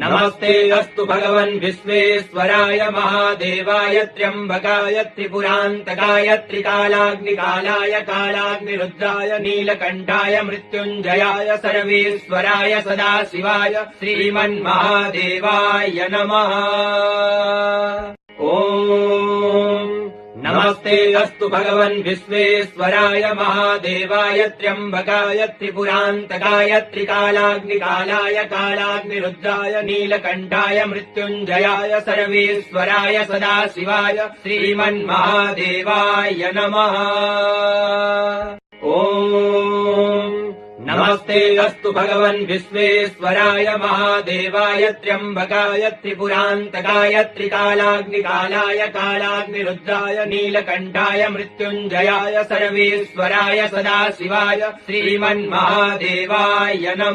नमस्ते अस्तु भगवन् विश्वेश्वराय महादेवाय त्र्यम्बकाय त्रिपुरान्तकाय त्रिकालाग्निकालाय कालाग्निरुद्राय नीलकण्ठाय मृत्युञ्जयाय सर्वेश्वराय सदाशिवाय श्रीमन्महादेवाय नमः। नमस्ते अस्तु भगवन् विश्वेश्वराय महादेवाय त्र्यम्बकाय त्रिपुरान्तकाय त्रिकालाग्निकालाय कालाग्निरुद्राय नीलकण्ठाय मृत्युञ्जयाय सर्वेश्वराय सदाशिवाय श्रीमन्महादेवाय नमः। नमस्ते अस्तु भगवन् विश्वेश्वराय महादेवाय त्र्यम्बकाय त्रिपुरान्तकाय त्रिकालाग्निकालाय कालाग्निरुद्राय नीलकण्ठाय मृत्युञ्जयाय सर्वेश्वराय सदाशिवाय श्रीमन्महादेवाय नमः।